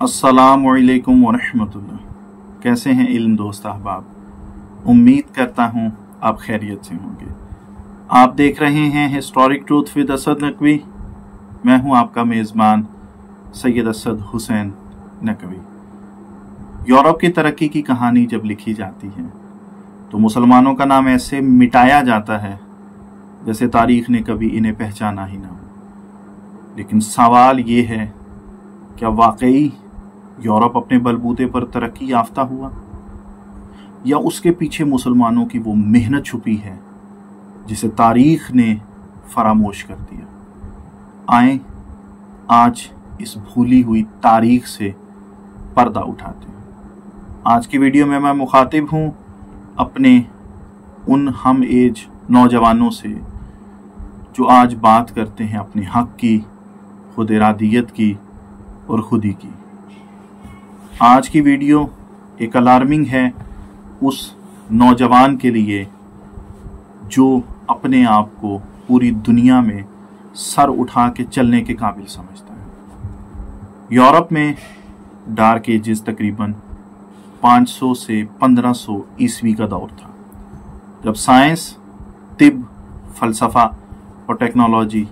अस्सलामुअलैकुम वरहमतुल्लाह। कैसे हैं इल्म दोस्त अहबाब? उम्मीद करता हूँ आप खैरियत से होंगे। आप देख रहे हैं historic truth with Asad Naqvi. मैं हूँ आपका मेज़बान सैयद असद हुसैन नकवी। यूरोप की तरक्की की कहानी जब लिखी जाती है तो मुसलमानों का नाम ऐसे मिटाया जाता है जैसे तारीख ने कभी इन्हें पहचाना ही ना हो। लेकिन सवाल ये है, क्या वाकई यूरोप अपने बलबूते पर तरक्की याफ्ता हुआ, या उसके पीछे मुसलमानों की वो मेहनत छुपी है जिसे तारीख ने फरामोश कर दिया? आए आज इस भूली हुई तारीख से पर्दा उठाते हैं। आज की वीडियो में मैं मुखातिब हूँ अपने उन हम एज नौजवानों से जो आज बात करते हैं अपने हक की, खुद इरादियत की और खुदी की। आज की वीडियो एक अलार्मिंग है उस नौजवान के लिए जो अपने आप को पूरी दुनिया में सर उठा के चलने के काबिल समझता है। यूरोप में डार्क एजेस तकरीबन 500 से 1500 ईस्वी का दौर था, जब साइंस, तिब, फलसफा और टेक्नोलॉजी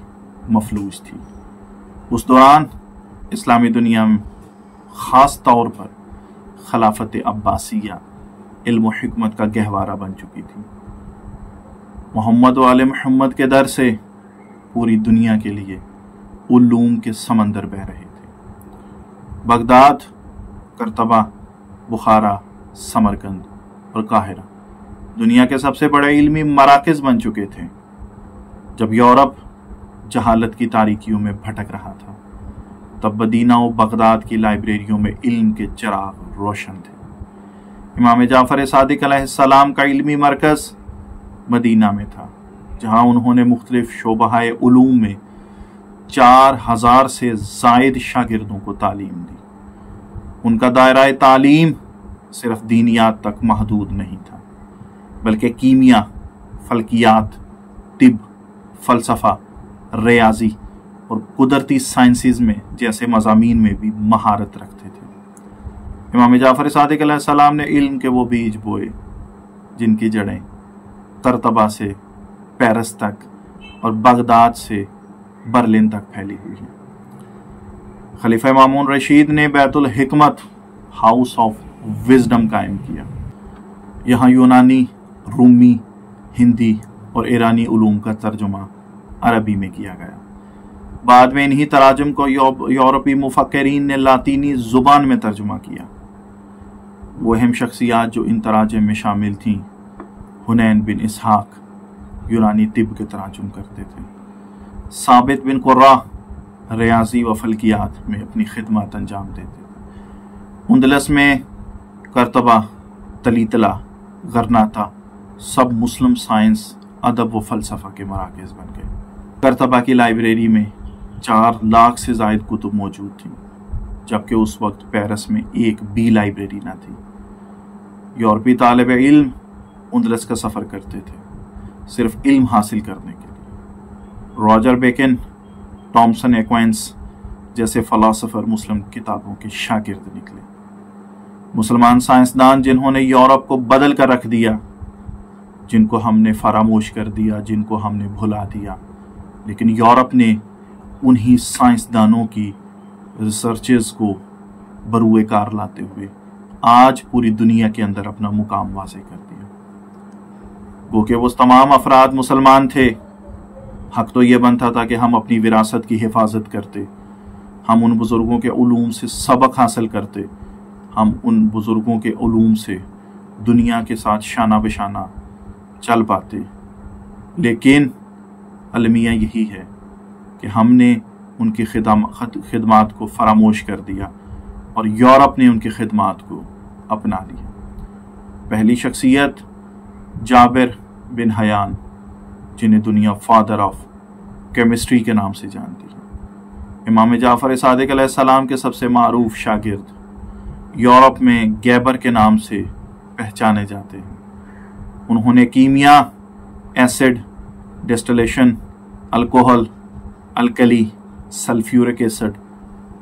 मफलूज थी। उस दौरान इस्लामी दुनिया में ख़ास तौर पर खिलाफत अब्बासिया इल्म और हिकमत का गहवारा बन चुकी थी। मोहम्मद व आले मोहम्मद के दर से पूरी दुनिया के लिए उलूम के समंदर बह रहे थे। बगदाद, करतबा, बुखारा, समरकंद और काहिरा दुनिया के सबसे बड़े इल्मी मराकज़ बन चुके थे जब यूरोप जहालत की तारीकियों में भटक रहा था। तब मदीना और बगदाद की लाइब्रेरियों में इल्म के चिराग रोशन थे। इमाम जाफर सादिक अलैहिस्सलाम का इल्मी मरकज़ मदीना में था, जहां उन्होंने मुख्तलिफ शोबाए उलूम में 4000 से ज़ायद शागिर्दों को तालीम दी। उनका दायरा तालीम सिर्फ दीनियात तक महदूद नहीं था, बल्कि कीमिया, फल्कियात, तिब, फलसफा, रियाजी और कुदरती साइंसेज में जैसे मज़ामीन में भी महारत रखते थे। इमाम जाफर सादिक अलैहिस्सलाम ने इल्म के वो बीज बोए जिनकी जड़ें करतबा से पेरिस तक और बगदाद से बर्लिन तक फैली हुई हैं। खलीफा मामून रशीद ने बैतुल हिकमत हाउस ऑफ विजडम कायम किया। यहाँ यूनानी, रूमी, हिंदी और ईरानी उलूम का तर्जुमा अरबी में किया गया। बाद में इन्हीं तराजुम को यूरोपी मुफक्किरीन ने लातीनी जुबान में तर्जुमा किया। वो अहम शख्सियात जो इन तराजुम में शामिल थीं, हुनैन बिन इसहाक यूनानी तिब के तराजुम करते थे। साबित बिन कुर्रा रियाजी व फल्कियात में अपनी खिदमत अंजाम देते थे। उंदलस में करतबा, तलीतला, गरनाता सब मुस्लिम साइंस, अदब व फलसफा के मराकज़ बन गए। करतबा की लाइब्रेरी में 4 लाख से ज़ायद कुतुब मौजूद थी, जबकि उस वक्त पेरिस में एक भी लाइब्रेरी न थी। यूरोपी तालिब इल्म उंदलस का सफ़र करते थे सिर्फ इल्म हासिल करने के लिए। रॉजर बेकन, थॉमसन एक्वाइंस जैसे फ़िलासफ़र मुस्लिम किताबों के शागिर्द निकले। मुसलमान साइंसदान जिन्होंने यूरोप को बदल कर रख दिया, जिनको हमने फरामोश कर दिया, जिनको हमने भुला दिया, लेकिन यूरोप ने उन्हीं साइंसदानों की रिसर्चेस को बरूए कार लाते हुए आज पूरी दुनिया के अंदर अपना मुकाम वाज़े कर दिया। गो कि वो तमाम अफराद मुसलमान थे। हक तो ये बनता था कि हम अपनी विरासत की हिफाजत करते, हम उन बुज़ुर्गों के उलूम से सबक हासिल करते, हम उन बुज़ुर्गों के उलूम से दुनिया के साथ शाना बशाना चल पाते। लेकिन अलमिया यही है कि हमने उनकी खिदमात को फरामोश कर दिया और यूरोप ने उनकी खिदमात को अपना लिया। पहली शख्सियत जाबिर बिन हयान, जिन्हें दुनिया फादर ऑफ केमिस्ट्री के नाम से जानती है। इमाम जाफर सादिक अलैहिस्सलाम के सबसे मारूफ शागिर्द यूरोप में गैबर के नाम से पहचाने जाते हैं। उन्होंने कीमिया, acid, distillation, alcohol, alkali, sulphuric acid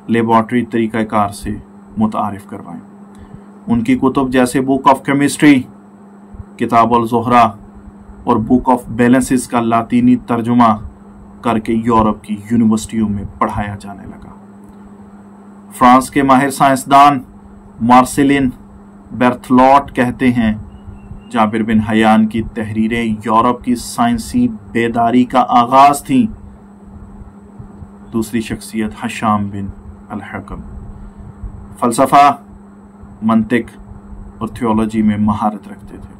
laboratory तरीक़ाकार से मुतारिफ करवाएं। उनकी कुतुब जैसे बुक ऑफ केमिस्ट्री, किताब अल ज़ोहरा और बुक ऑफ बैलेंसेस का लातीनी तर्जुमा करके यूरोप की यूनिवर्सिटियों में पढ़ाया जाने लगा। फ्रांस के माहिर साइंसदान मार्सेलिन बेर्थलॉट कहते हैं जाबिर बिन हयान की तहरीरें यूरोप की साइंसी बेदारी का आगाज थीं। दूसरी शख्सियत हशाम बिन अल-हकम फलसफा, मंतिक और थियोलॉजी में महारत रखते थे।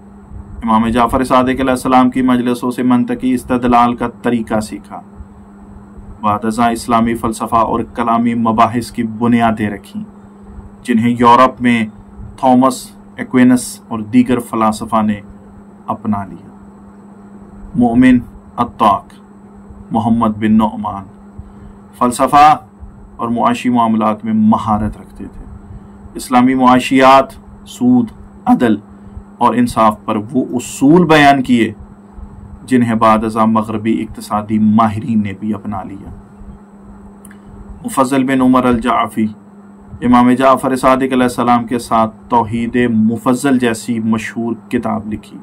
इमाम जाफर सादिक अलैहिस्सलाम की मजलिसों से मंतकी इस्तदलाल का तरीका सीखा। बादज़ा इस्लामी फ़लसफ़ा और कलामी मबाहिस की बुनियादें रखीं, जिन्हें यूरोप में थॉमस एक्विनस और दीगर फ़लसफ़ा ने अपना लिया। मोमिन अत्ताक मोहम्मद बिन नौमान फ़लसफ़ा और मुआशी मामलात में महारत रखते थे। इस्लामी मुआशियात, सूद, अदल और इंसाफ पर वो उसूल बयान किए जिन्हें बादज़ा मग़रबी इक़्तिसादी माहिरीन ने भी अपना लिया। मुफज़्ज़ल बिन उमर अल-जाफ़ी इमाम जाफ़र सादिक अलैहिस्सलाम के साथ तौहीद मुफज़्ज़ल जैसी मशहूर किताब लिखी।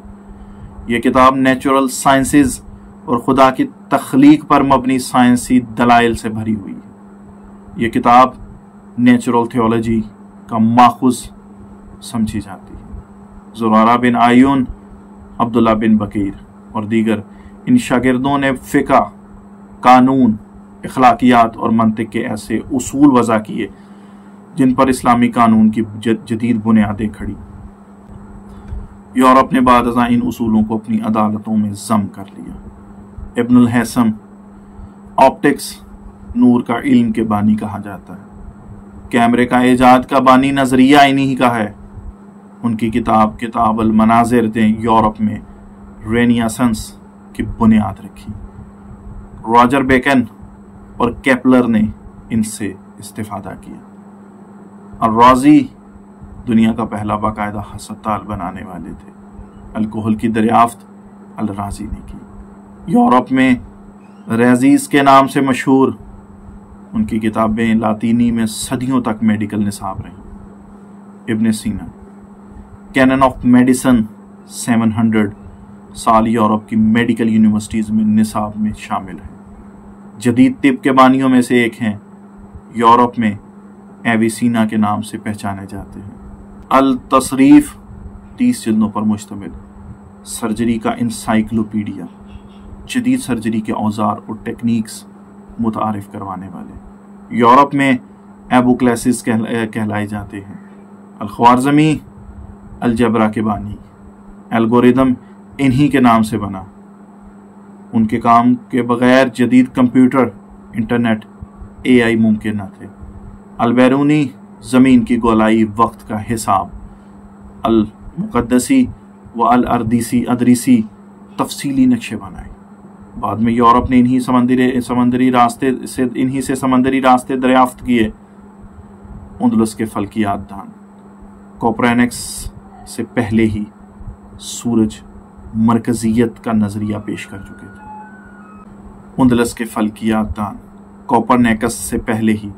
ये किताब नेचुरल साइंसेस और खुदा की तख्लीक पर मबनी साइंसी दलाइल से भरी हुई है। ये किताब नेचुरल थियोलॉजी का माखुज़ समझी जाती है। ज़ुरारा बिन आयून, अब्दुल्ला बिन बकीर और दीगर इन शागिर्दों ने फ़िक़्ह, कानून, अखलाकियात और मंतिक के ऐसे उसूल वज़ा किए जिन पर इस्लामी कानून की जदीद बुनियादें खड़ी। यूरोप ने बादज़ा इन उसूलों को अपनी अदालतों में ज़म कर लिया। इब्नुल हैसम ऑप्टिक्स, नूर का इल्म के बानी कहा जाता है। कैमरे का ईजाद का बानी नजरिया इन्हीं का है। उनकी किताब अल मनाजिर ने यूरोप में रेनियासेंस की बुनियाद रखी। रॉजर बेकन और केपलर ने इनसे इस्तिफादा किया। अल-राज़ी दुनिया का पहला बाकायदा हस्पताल बनाने वाले थे। अल्कोहल की दरियाफ्त अल-राज़ी ने की। यूरोप में रेजीज के नाम से मशहूर उनकी किताबें लातीनी में सदियों तक मेडिकल निसाब रहीं। इब्न सीना कैनन ऑफ मेडिसिन 700 साल यूरोप की मेडिकल यूनिवर्सिटीज़ में निसाब में शामिल है। जदीद तिब के बानियों में से एक हैं। यूरोप में एविसीना के नाम से पहचाने जाते हैं। अल तसरीफ 30 जिल्दों पर मुश्तमिल सर्जरी का इंसाइक्लोपीडिया, जदीद सर्जरी के औजार और टेक्निक्स मुतारिफ करवाने वाले। यूरोप में एबुक्लेसिस कहलाए जाते हैं। अल-ख्वारज़मी अलजबरा के बानी। एल्गोरिदम इन्हीं के नाम से बना। उनके काम के बगैर जदीद कंप्यूटर, इंटरनेट, AI मुमकिन न थे। अल-बैरूनी ज़मीन की गोलाई, वक्त का हिसाब। अल-मुक़द्दसी व अल-अदरीसी तफसीली नक्शे बनाए। बाद में यूरोप ने इन्हीं से समंदरी रास्ते दरियाफ्त किए। उंदलस के फल्कियात दान कोपरनिकस से पहले ही सूरज मरकजियत का नजरिया पेश कर चुके थे। उंदलस के फल्कियात दान कोपरनिकस से पहले ही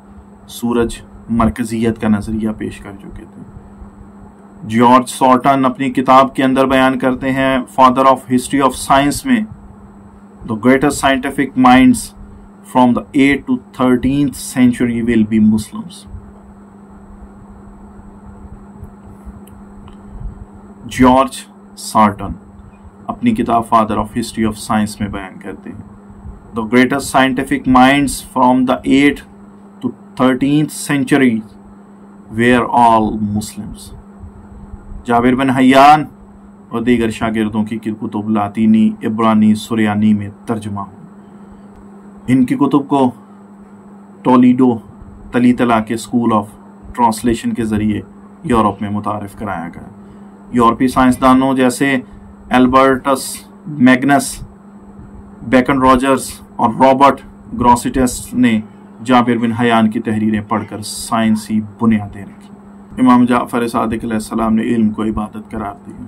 सूरज मरकजियत का नजरिया पेश कर चुके थे। जॉर्ज सॉर्टन अपनी किताब के अंदर बयान करते हैं, father of history of science में, The greatest scientific minds from the 8th to 13th century will be Muslims. George Sarton अपनी किताब father of history of science में बयान करते हैं, The greatest scientific minds from the 8th to 13th century were all Muslims. Jabir bin Hayyan और दीगर शागिर्दों की कुतुब लातीनी, इब्रानी, सुरयानी में तर्जुमा हुई। इनकी कुतुब को टोलीडो तलीतला के स्कूल ऑफ ट्रांसलेशन के ज़रिए यूरोप में मुतारिफ कराया गया। यूरोपीय साइंसदानों जैसे एल्बर्टस मैग्नस, बेकन रॉजर्स और रॉबर्ट ग्रॉसिटस ने जाबिर बिन हयान की तहरीरें पढ़कर साइंसी बुनियादें रखी। इमाम जाफर सादिक अलैहिस्सलाम ने इल्म को इबादत करार दिया।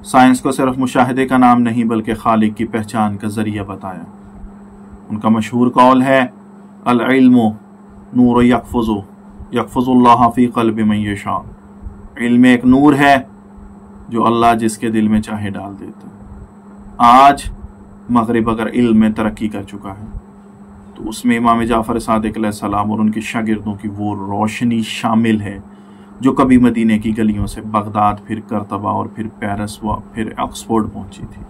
साइंस को सिर्फ मुशाहिदे का नाम नहीं बल्कि खालिक की पहचान का जरिया बताया। उनका मशहूर कौल है, अल इल्मु नूर यकफुज़ु यक़फ़ुज़ुल्लाह फ़ी क़ल्बि मन यशा। इल्म एक नूर है जो अल्लाह जिसके दिल में चाहे डाल देता है। आज मगरिब अगर इल्म में तरक्की कर चुका है तो उसमें इमाम जाफ़र सादिक़ अलैहिस्सलाम और उनके शागिर्दों की वो रोशनी शामिल है जो कभी मदीने की गलियों से बगदाद, फिर करतबा और फिर पेरिस व फिर ऑक्सफोर्ड पहुंची थी।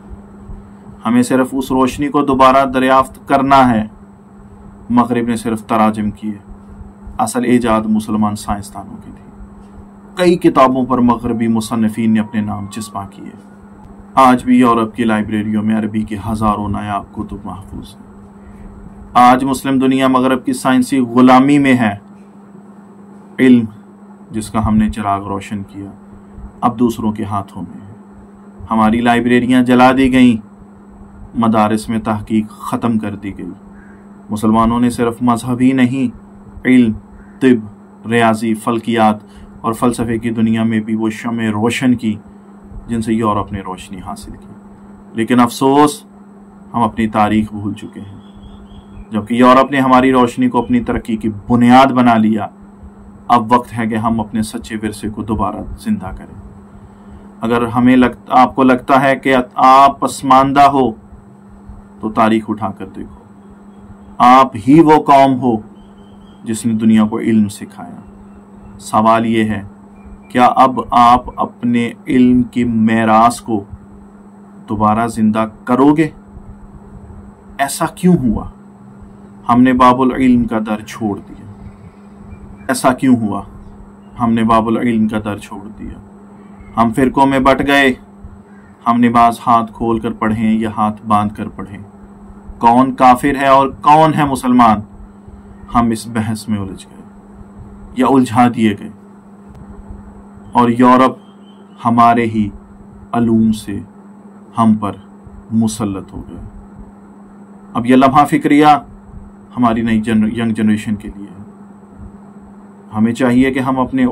हमें सिर्फ उस रोशनी को दोबारा दरियाफ्त करना है। मगरिब ने सिर्फ तराजिम किए, असल ईजाद मुसलमान साइंसदानों की थी। कई किताबों पर मगरबी मुसन्निफीन ने अपने नाम चिस्पा किए। आज भी यूरोप की लाइब्रेरियों में अरबी के हजारों नायाब कुतुब महफूज हैं। आज मुस्लिम दुनिया मगरब की साइंसी गुलामी में है। इल्म जिसका हमने चिराग रोशन किया अब दूसरों के हाथों में है। हमारी लाइब्रेरियां जला दी गईं, मदारिस में तहकीक ख़त्म कर दी गई। मुसलमानों ने सिर्फ मजहब ही नहीं, इल्म, तिब, रियाजी, फल्कियात और फ़लसफ़े की दुनिया में भी वो शमें रोशन की जिनसे यूरोप ने रोशनी हासिल की। लेकिन अफसोस, हम अपनी तारीख भूल चुके हैं। जबकि यूरोप ने हमारी रोशनी को अपनी तरक्की की बुनियाद बना लिया, अब वक्त है कि हम अपने सच्चे विरसे को दोबारा जिंदा करें। अगर आपको लगता है कि आप पसमानदा हो तो तारीख उठाकर देखो। आप ही वो कौम हो जिसने दुनिया को इल्म सिखाया। सवाल ये है, क्या अब आप अपने इल्म की मेरास को दोबारा जिंदा करोगे? ऐसा क्यों हुआ? हमने बाबुल इल्म का दर छोड़ दिया। ऐसा क्यों हुआ? हमने बाबुल इल्म का दर छोड़ दिया। हम फिरकों में बट गए। हमने बाज हाथ खोल कर पढ़े या हाथ बांध कर पढ़े। कौन काफिर है और कौन है मुसलमान, हम इस बहस में उलझ गए या उलझा दिए गए, और यूरोप हमारे ही अलूम से हम पर मुसल्लत हो गया। अब यह लम्हा फिक्रिया हमारी नई यंग जनरेशन के लिए है। हमें चाहिए कि हम अपने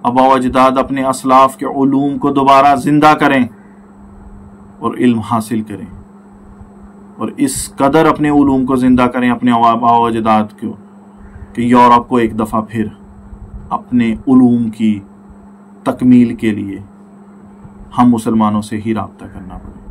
आबा अजदाद, अपने असलाफ के उलूम को दोबारा जिंदा करें और इल्म हासिल करें, और इस कदर अपने उलूम को जिंदा करें, अपने आबा अजदाद को, कि यूरोप को एक दफ़ा फिर अपने उलूम की तकमील के लिए हम मुसलमानों से ही राब्ता करना पड़े।